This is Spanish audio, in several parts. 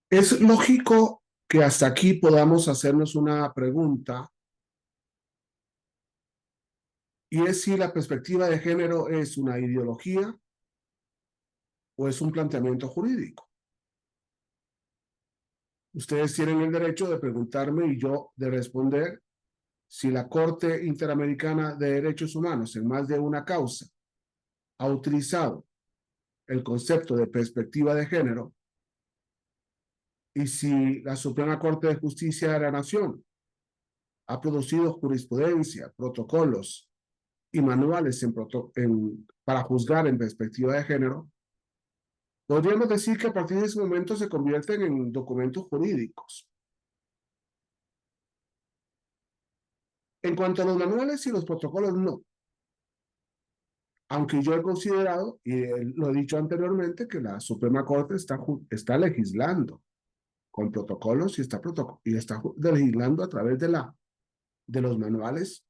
Es lógico que hasta aquí podamos hacernos una pregunta, y es si la perspectiva de género es una ideología o es un planteamiento jurídico. Ustedes tienen el derecho de preguntarme y yo de responder si la Corte Interamericana de Derechos Humanos en más de una causa ha utilizado el concepto de perspectiva de género y si la Suprema Corte de Justicia de la Nación ha producido jurisprudencia, protocolos y manuales para juzgar en perspectiva de género. Podríamos decir que a partir de ese momento se convierten en documentos jurídicos. En cuanto a los manuales y los protocolos, no. Aunque yo he considerado, y lo he dicho anteriormente, que la Suprema Corte está legislando con protocolos y está legislando a través de los manuales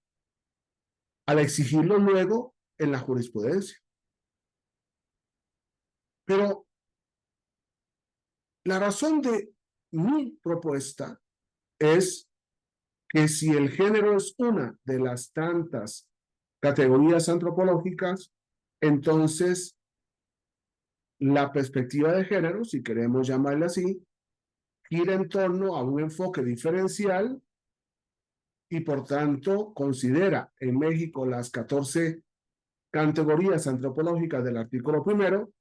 al exigirlo luego en la jurisprudencia. Pero la razón de mi propuesta es que si el género es una de las tantas categorías antropológicas, entonces la perspectiva de género, si queremos llamarla así, gira en torno a un enfoque diferencial y por tanto considera en México las 14 categorías antropológicas del artículo primero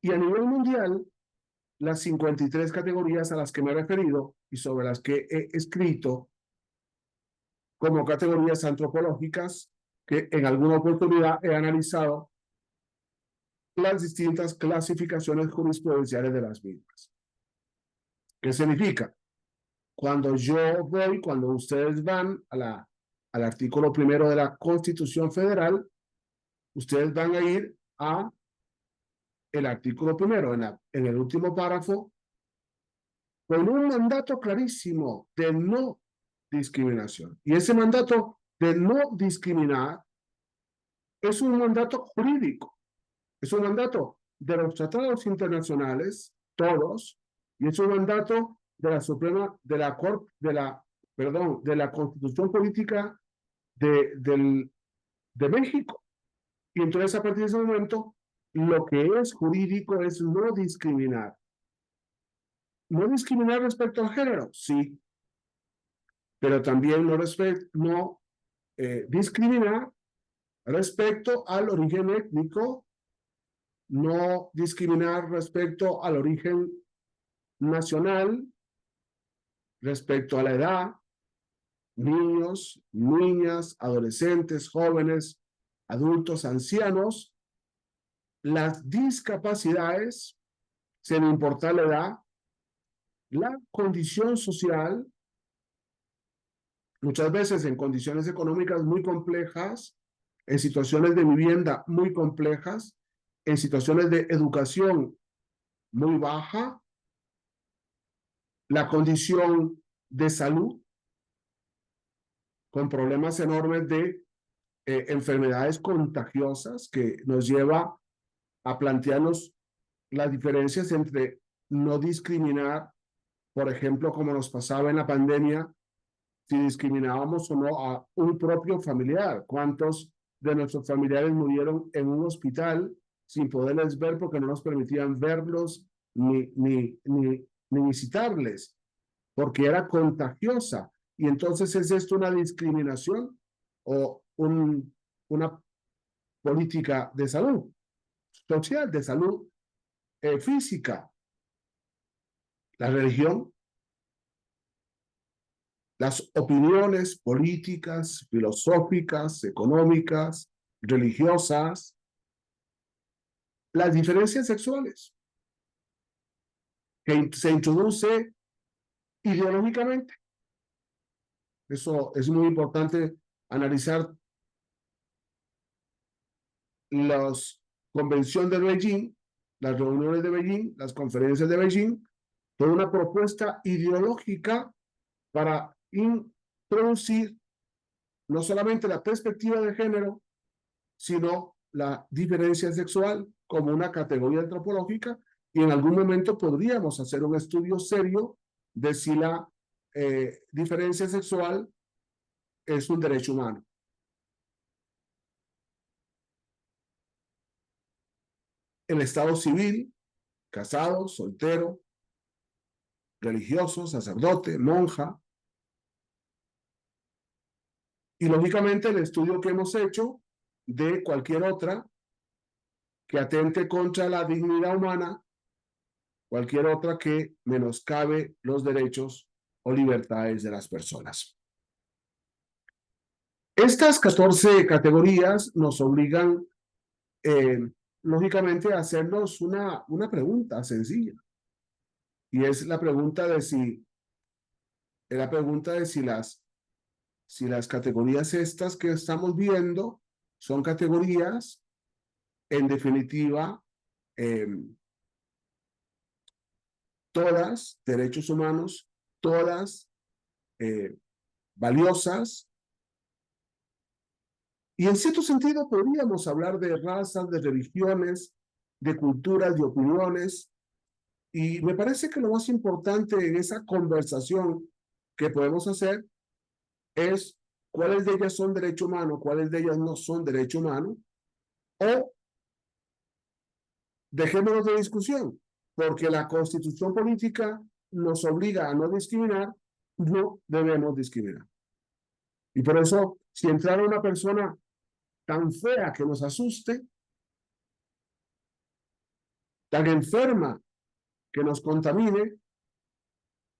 y a nivel mundial las 53 categorías a las que me he referido y sobre las que he escrito como categorías antropológicas que en alguna oportunidad he analizado las distintas clasificaciones jurisprudenciales de las mismas. ¿Qué significa? Cuando ustedes van al artículo primero de la Constitución Federal, ustedes van a ir a el artículo primero, en el último párrafo, con un mandato clarísimo de no discriminación. Y ese mandato de no discriminar es un mandato jurídico, es un mandato de los tratados internacionales, todos, y es un mandato de la Suprema, de la Constitución Política de México. Y entonces a partir de ese momento, lo que es jurídico es no discriminar. No discriminar respecto al género, sí, pero también no discriminar respecto al origen étnico, no discriminar respecto al origen nacional, respecto a la edad, niños, niñas, adolescentes, jóvenes, adultos, ancianos, las discapacidades, sin importar la edad, la condición social, muchas veces en condiciones económicas muy complejas, en situaciones de vivienda muy complejas, en situaciones de educación muy baja, la condición de salud con problemas enormes de enfermedades contagiosas que nos lleva a plantearnos las diferencias entre no discriminar, por ejemplo, como nos pasaba en la pandemia, si discriminábamos o no a un propio familiar. ¿Cuántos de nuestros familiares murieron en un hospital sin poderles ver porque no nos permitían verlos ni visitarles? Porque era contagiosa. Y entonces, ¿es esto una discriminación o una política de salud social, de salud física? La religión, las opiniones políticas, filosóficas, económicas, religiosas, las diferencias sexuales que se introduce ideológicamente. Eso es muy importante analizar las convenciones de Beijing, las reuniones de Beijing, las conferencias de Beijing, por una propuesta ideológica para introducir no solamente la perspectiva de género, sino la diferencia sexual como una categoría antropológica y en algún momento podríamos hacer un estudio serio de si la diferencia sexual es un derecho humano. El estado civil, casado, soltero, religioso, sacerdote, monja, y lógicamente el estudio que hemos hecho de cualquier otra que atente contra la dignidad humana, cualquier otra que menoscabe los derechos o libertades de las personas. Estas 14 categorías nos obligan, lógicamente, a hacernos una pregunta sencilla. Y es la pregunta de si las categorías estas que estamos viendo son categorías, en definitiva, todas derechos humanos, todas valiosas. Y en cierto sentido podríamos hablar de razas, de religiones, de culturas, de opiniones. Y me parece que lo más importante en esa conversación que podemos hacer es cuáles de ellas son derecho humano, cuáles de ellas no son derecho humano, o dejémonos de discusión, porque la Constitución política nos obliga a no discriminar, no debemos discriminar. Y por eso, si entrara una persona tan fea que nos asuste, tan enferma que nos contamine,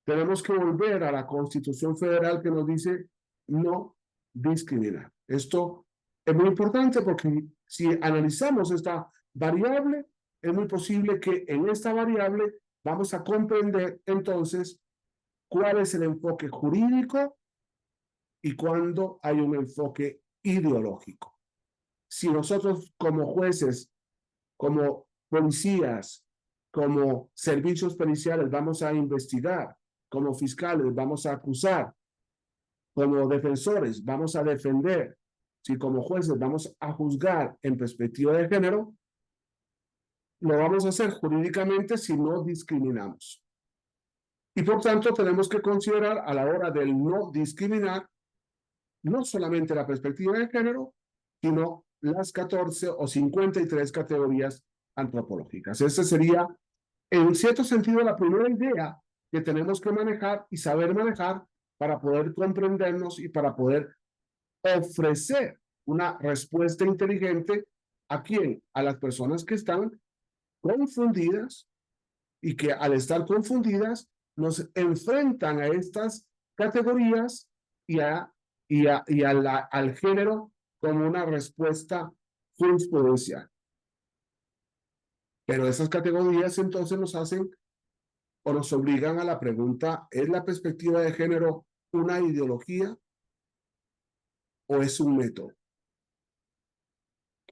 tenemos que volver a la Constitución Federal que nos dice no discriminar. Esto es muy importante porque si analizamos esta variable, es muy posible que en esta variable vamos a comprender entonces cuál es el enfoque jurídico y cuándo hay un enfoque ideológico. Si nosotros como jueces, como policías, como servicios periciales vamos a investigar, como fiscales vamos a acusar, como defensores vamos a defender, si como jueces vamos a juzgar en perspectiva de género, lo vamos a hacer jurídicamente si no discriminamos. Y por tanto tenemos que considerar a la hora del no discriminar no solamente la perspectiva de género, sino las 14 o 53 categorías antropológicas. Esa sería, en cierto sentido, la primera idea que tenemos que manejar y saber manejar para poder comprendernos y para poder ofrecer una respuesta inteligente a quién, a las personas que están confundidas y que al estar confundidas nos enfrentan a estas categorías y al género como una respuesta jurisprudencial. Pero esas categorías entonces nos hacen o nos obligan a la pregunta, ¿es la perspectiva de género una ideología o es un método?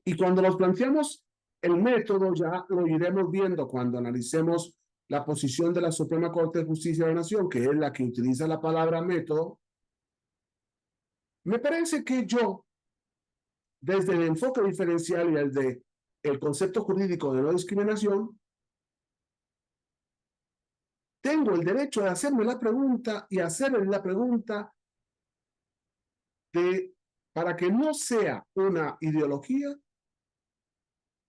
Y cuando nos planteamos el método, ya lo iremos viendo cuando analicemos la posición de la Suprema Corte de Justicia de la Nación, que es la que utiliza la palabra método. Me parece que yo, desde el enfoque diferencial y desde el concepto jurídico de no discriminación, tengo el derecho de hacerme la pregunta y hacerle la pregunta de, para que no sea una ideología,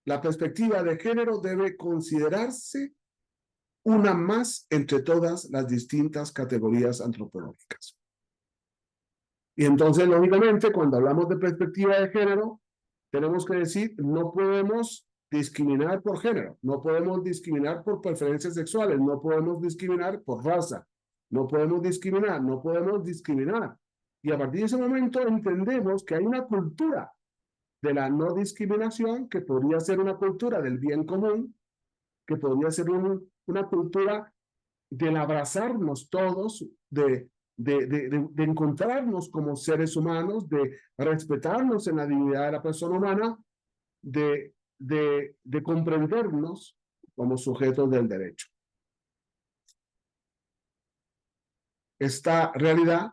la perspectiva de género debe considerarse una más entre todas las distintas categorías antropológicas. Y entonces, lógicamente, cuando hablamos de perspectiva de género, tenemos que decir, no podemos discriminar por género, no podemos discriminar por preferencias sexuales, no podemos discriminar por raza, no podemos discriminar, no podemos discriminar. Y a partir de ese momento entendemos que hay una cultura de la no discriminación que podría ser una cultura del bien común, que podría ser una cultura del abrazarnos todos, de encontrarnos como seres humanos, de respetarnos en la dignidad de la persona humana, de comprendernos como sujetos del derecho. Esta realidad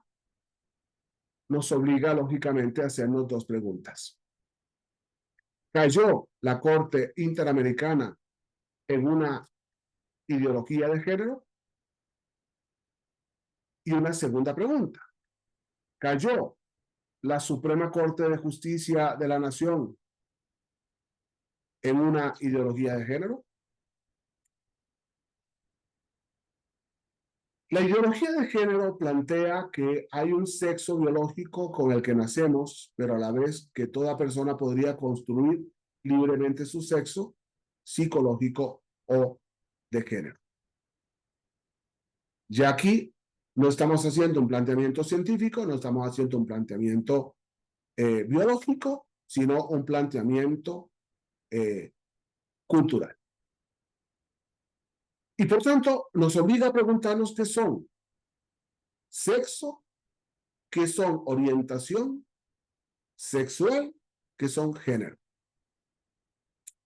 nos obliga, lógicamente, a hacernos dos preguntas. ¿Cayó la Corte Interamericana en una ideología de género? Y una segunda pregunta. ¿Cayó la Suprema Corte de Justicia de la Nación en una ideología de género? La ideología de género plantea que hay un sexo biológico con el que nacemos, pero a la vez que toda persona podría construir libremente su sexo psicológico o de género. Ya aquí no estamos haciendo un planteamiento científico, no estamos haciendo un planteamiento biológico, sino un planteamiento cultural. Y por tanto, nos obliga a preguntarnos qué son sexo, qué son orientación sexual, qué son género.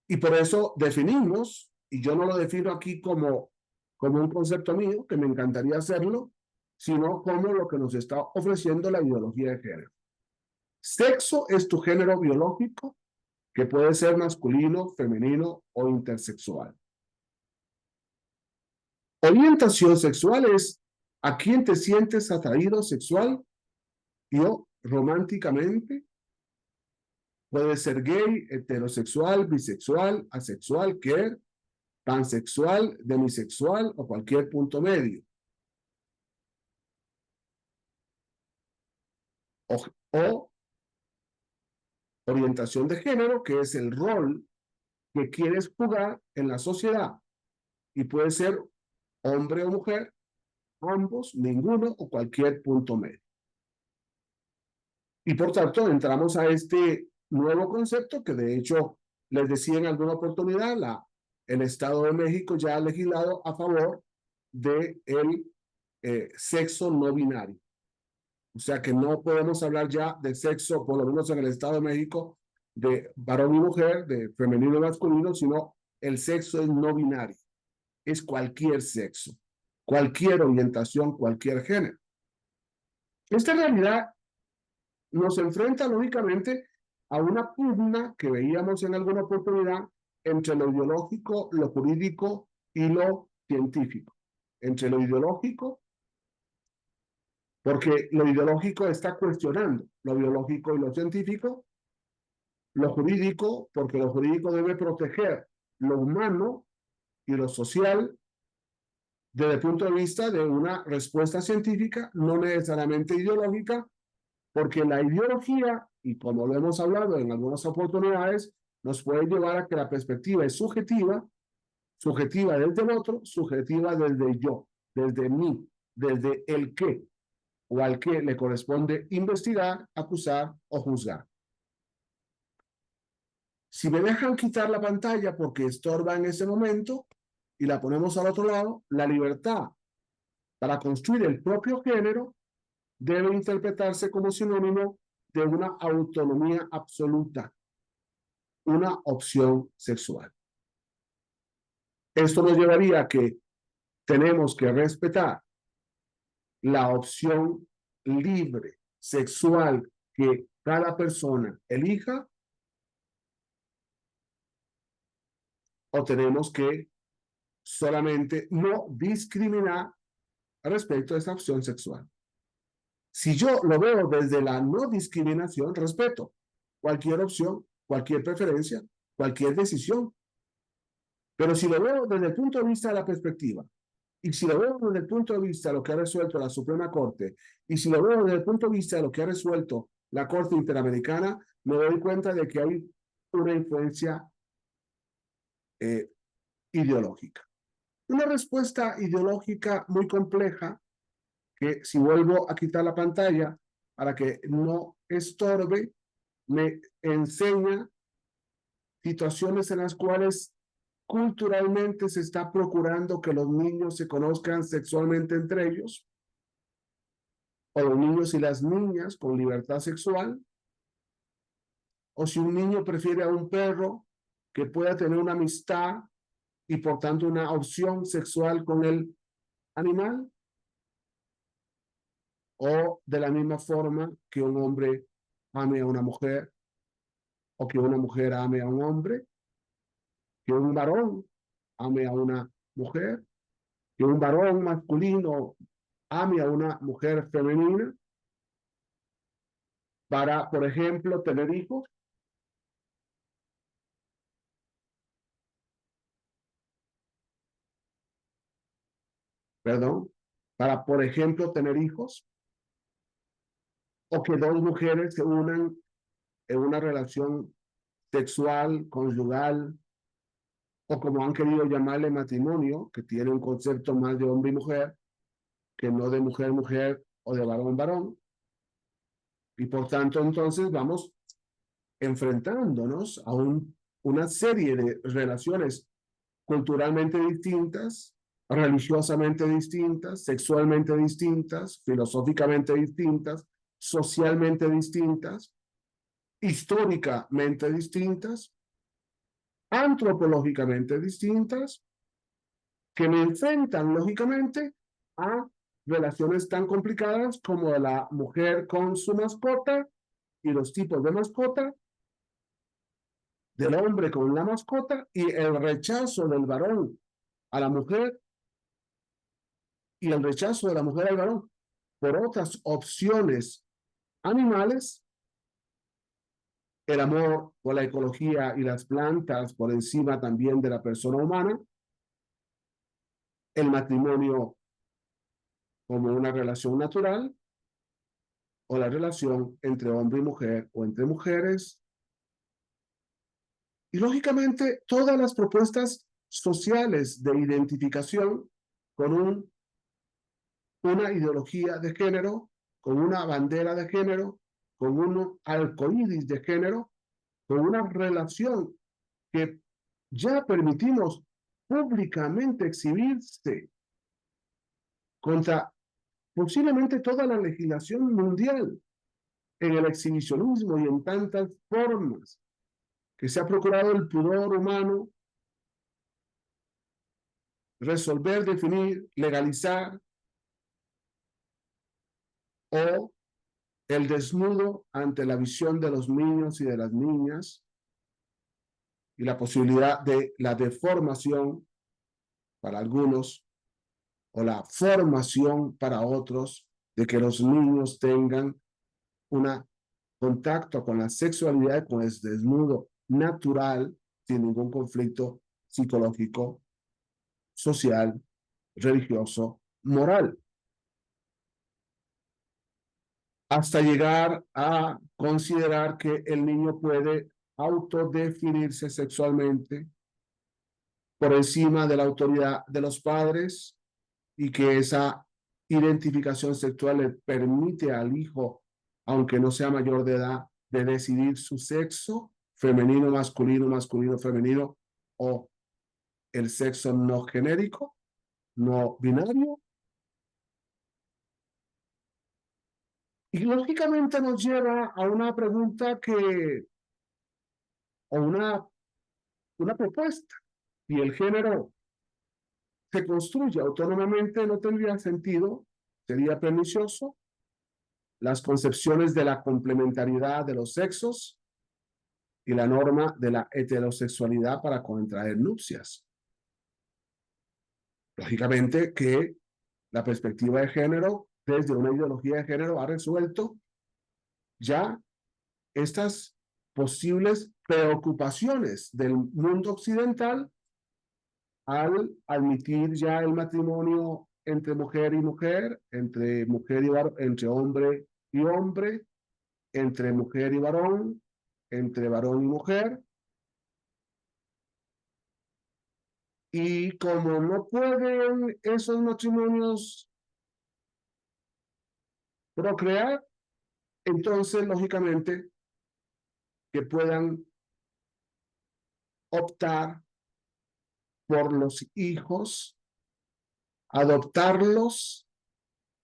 Y por eso definimos, y yo no lo defino aquí como un concepto mío, que me encantaría hacerlo, sino como lo que nos está ofreciendo la ideología de género. Sexo es tu género biológico, que puede ser masculino, femenino o intersexual. Orientación sexual es a quién te sientes atraído sexual y o románticamente. Puede ser gay, heterosexual, bisexual, asexual, queer, pansexual, demisexual o cualquier punto medio. O orientación de género, que es el rol que quieres jugar en la sociedad. Y puede ser hombre o mujer, ambos, ninguno o cualquier punto medio. Y por tanto, entramos a este nuevo concepto que de hecho les decía en alguna oportunidad, el Estado de México ya ha legislado a favor de el sexo no binario. O sea que no podemos hablar ya de sexo, por lo menos en el Estado de México, de varón y mujer, de femenino y masculino, sino el sexo es no binario. Es cualquier sexo, cualquier orientación, cualquier género. Esta realidad nos enfrenta lógicamente a una pugna que veíamos en alguna oportunidad entre lo ideológico, lo jurídico y lo científico. Entre lo ideológico, porque lo ideológico está cuestionando lo biológico y lo científico, lo jurídico, porque lo jurídico debe proteger lo humano y lo social desde el punto de vista de una respuesta científica, no necesariamente ideológica, porque la ideología, y como lo hemos hablado en algunas oportunidades, nos puede llevar a que la perspectiva es subjetiva, subjetiva desde el otro, subjetiva desde yo, desde mí, desde el qué, o al que le corresponde investigar, acusar o juzgar. Si me dejan quitar la pantalla porque estorba en ese momento y la ponemos al otro lado, la libertad para construir el propio género debe interpretarse como sinónimo de una autonomía absoluta, una opción sexual. Esto nos llevaría a que tenemos que respetar la opción libre sexual que cada persona elija, o tenemos que solamente no discriminar respecto a esa opción sexual. Si yo lo veo desde la no discriminación, respeto cualquier opción, cualquier preferencia, cualquier decisión. Pero si lo veo desde el punto de vista de la perspectiva, y si lo veo desde el punto de vista de lo que ha resuelto la Suprema Corte, y si lo veo desde el punto de vista de lo que ha resuelto la Corte Interamericana, me doy cuenta de que hay una influencia ideológica. Una respuesta ideológica muy compleja que, si vuelvo a quitar la pantalla para que no estorbe, me enseña situaciones en las cuales culturalmente se está procurando que los niños se conozcan sexualmente entre ellos, o los niños y las niñas con libertad sexual, o si un niño prefiere a un perro que pueda tener una amistad y por tanto una opción sexual con el animal, o de la misma forma que un hombre ame a una mujer, o que una mujer ame a un hombre, que un varón ame a una mujer, que un varón masculino ame a una mujer femenina para, por ejemplo, tener hijos. Perdón, para, por ejemplo, tener hijos, o que dos mujeres se unan en una relación sexual, conyugal, o como han querido llamarle matrimonio, que tiene un concepto más de hombre y mujer, que no de mujer, mujer o de varón, varón. Y por tanto, entonces vamos enfrentándonos a una serie de relaciones culturalmente distintas, religiosamente distintas, sexualmente distintas, filosóficamente distintas, socialmente distintas, históricamente distintas, antropológicamente distintas, que me enfrentan lógicamente a relaciones tan complicadas como la mujer con su mascota y los tipos de mascota, del hombre con la mascota y el rechazo del varón a la mujer y el rechazo de la mujer al varón por otras opciones animales, el amor por la ecología y las plantas por encima también de la persona humana, el matrimonio como una relación natural o la relación entre hombre y mujer o entre mujeres. Y lógicamente todas las propuestas sociales de identificación con una ideología de género, con una bandera de género, con un arcoíris de género, con una relación que ya permitimos públicamente exhibirse contra posiblemente toda la legislación mundial en el exhibicionismo y en tantas formas que se ha procurado el pudor humano resolver, definir, legalizar, o el desnudo ante la visión de los niños y de las niñas y la posibilidad de la deformación para algunos o la formación para otros de que los niños tengan un contacto con la sexualidad, con el desnudo natural, sin ningún conflicto psicológico, social, religioso, moral, hasta llegar a considerar que el niño puede autodefinirse sexualmente por encima de la autoridad de los padres y que esa identificación sexual le permite al hijo, aunque no sea mayor de edad, de decidir su sexo, femenino, masculino, masculino, femenino, o el sexo no genérico, no binario. Y lógicamente nos lleva a una pregunta o una propuesta. Si el género se construye autónomamente, no tendría sentido, sería pernicioso. Las concepciones de la complementariedad de los sexos y la norma de la heterosexualidad para contraer nupcias. Lógicamente que la perspectiva de género, desde una ideología de género, ha resuelto ya estas posibles preocupaciones del mundo occidental al admitir ya el matrimonio entre mujer y mujer, entre mujer y varón, entre hombre y hombre, entre mujer y varón, entre varón y mujer. Y como no pueden esos matrimonios procrear, entonces, lógicamente, que puedan optar por los hijos, adoptarlos,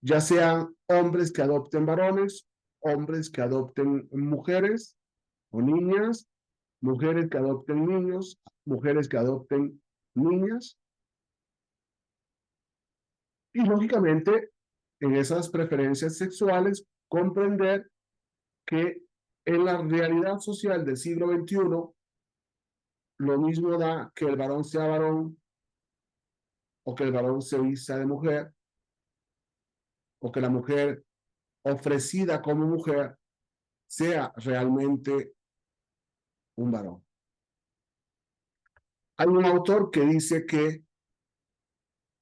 ya sean hombres que adopten varones, hombres que adopten mujeres o niñas, mujeres que adopten niños, mujeres que adopten niñas. Y lógicamente, en esas preferencias sexuales, comprender que en la realidad social del siglo XXI, lo mismo da que el varón sea varón o que el varón se vista de mujer, o que la mujer ofrecida como mujer sea realmente un varón. Hay un autor que dice que,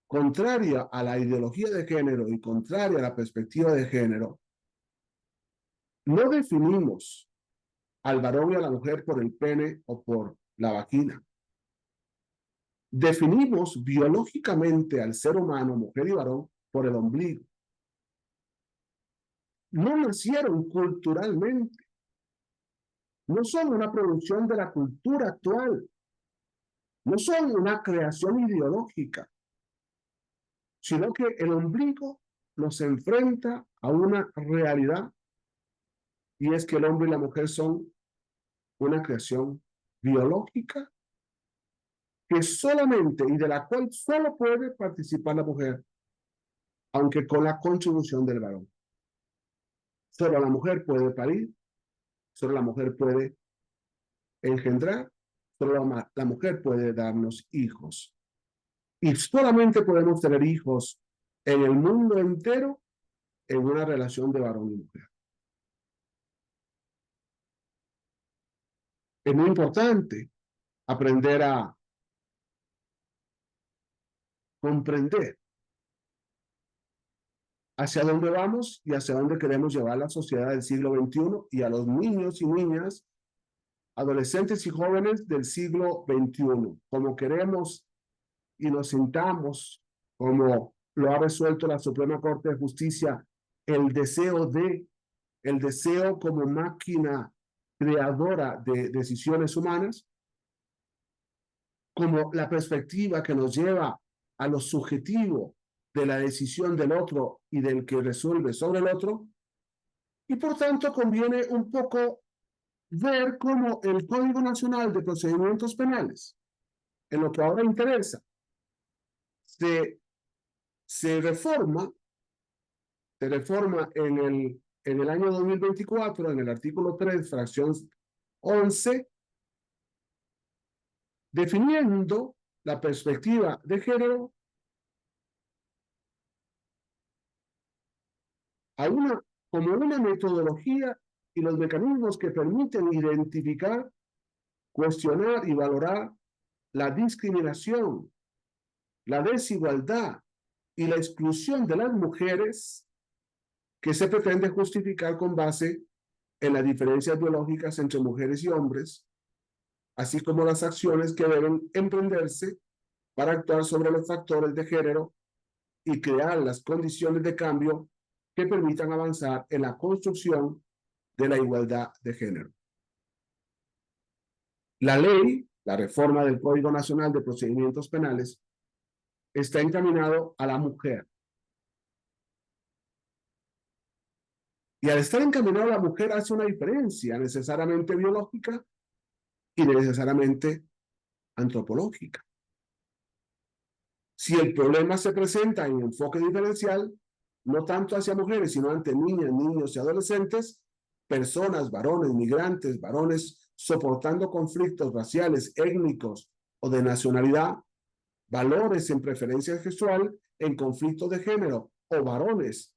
contraria a la ideología de género y contraria a la perspectiva de género, no definimos al varón y a la mujer por el pene o por la vagina. Definimos biológicamente al ser humano, mujer y varón, por el ombligo. No nacieron culturalmente, no son una producción de la cultura actual, no son una creación ideológica, sino que el ombligo nos enfrenta a una realidad, y es que el hombre y la mujer son una creación biológica que solamente y de la cual solo puede participar la mujer, aunque con la contribución del varón. Solo la mujer puede parir, solo la mujer puede engendrar, solo la mujer puede darnos hijos. Y solamente podemos tener hijos en el mundo entero en una relación de varón y mujer. Es muy importante aprender a comprender hacia dónde vamos y hacia dónde queremos llevar la sociedad del siglo XXI y a los niños y niñas, adolescentes y jóvenes del siglo XXI, como queremos y nos sintamos, como lo ha resuelto la Suprema Corte de Justicia, el deseo como máquina creadora de decisiones humanas, como la perspectiva que nos lleva a lo subjetivo de la decisión del otro y del que resuelve sobre el otro, y por tanto conviene un poco ver cómo el Código Nacional de Procedimientos Penales, en lo que ahora interesa, se reforma en el año 2024, en el artículo 3, fracción 11, definiendo la perspectiva de género a como una metodología y los mecanismos que permiten identificar, cuestionar y valorar la discriminación, la desigualdad y la exclusión de las mujeres que se pretende justificar con base en las diferencias biológicas entre mujeres y hombres, así como las acciones que deben emprenderse para actuar sobre los factores de género y crear las condiciones de cambio que permitan avanzar en la construcción de la igualdad de género. La ley, la reforma del Código Nacional de Procedimientos Penales, está encaminado a la mujer. Y al estar encaminado a la mujer hace una diferencia necesariamente biológica y necesariamente antropológica. Si el problema se presenta en enfoque diferencial, no tanto hacia mujeres, sino ante niñas, niños y adolescentes, personas, varones, migrantes, varones soportando conflictos raciales, étnicos o de nacionalidad, valores en preferencia sexual, en conflictos de género, o varones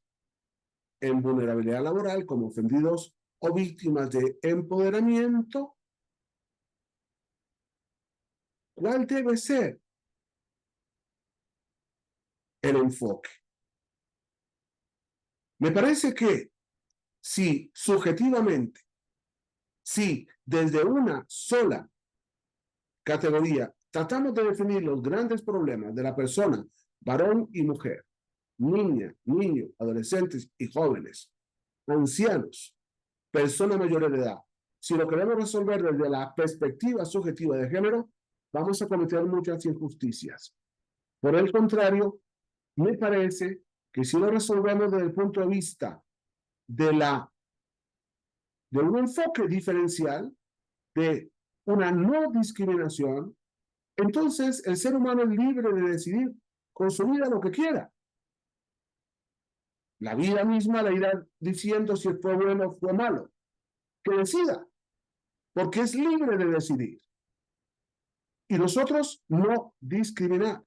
en vulnerabilidad laboral como ofendidos o víctimas de empoderamiento, ¿cuál debe ser el enfoque? Me parece que si subjetivamente, si desde una sola categoría tratamos de definir los grandes problemas de la persona, varón y mujer, niña, niño, adolescentes y jóvenes, ancianos, personas mayores de edad, si lo queremos resolver desde la perspectiva subjetiva de género, vamos a cometer muchas injusticias. Por el contrario, me parece que si lo resolvemos desde el punto de vista de un enfoque diferencial, de una no discriminación, entonces el ser humano es libre de decidir con su vida lo que quiera. La vida misma le irá diciendo si fue bueno o fue malo. Que decida, porque es libre de decidir. Y nosotros no discriminar.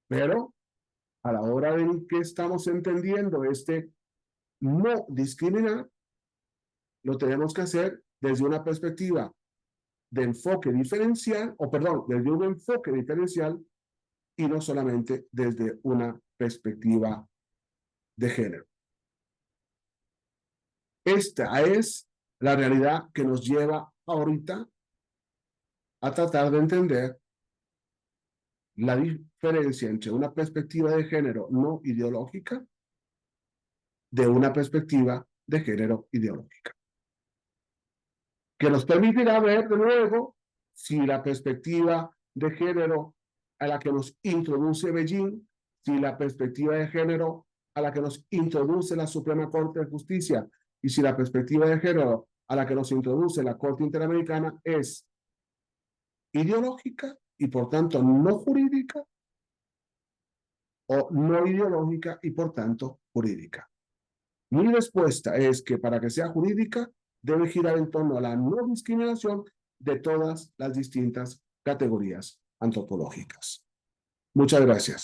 Pero a la hora de que estamos entendiendo este no discriminar, lo tenemos que hacer desde una perspectiva de enfoque diferencial, o perdón, desde un enfoque diferencial y no solamente desde una perspectiva de género. Esta es la realidad que nos lleva ahorita a tratar de entender la diferencia entre una perspectiva de género no ideológica de una perspectiva de género ideológica, que nos permitirá ver de nuevo si la perspectiva de género a la que nos introduce Beijing, si la perspectiva de género a la que nos introduce la Suprema Corte de Justicia y si la perspectiva de género a la que nos introduce la Corte Interamericana es ideológica y por tanto no jurídica, o no ideológica y por tanto jurídica. Mi respuesta es que para que sea jurídica debe girar en torno a la no discriminación de todas las distintas categorías antropológicas. Muchas gracias.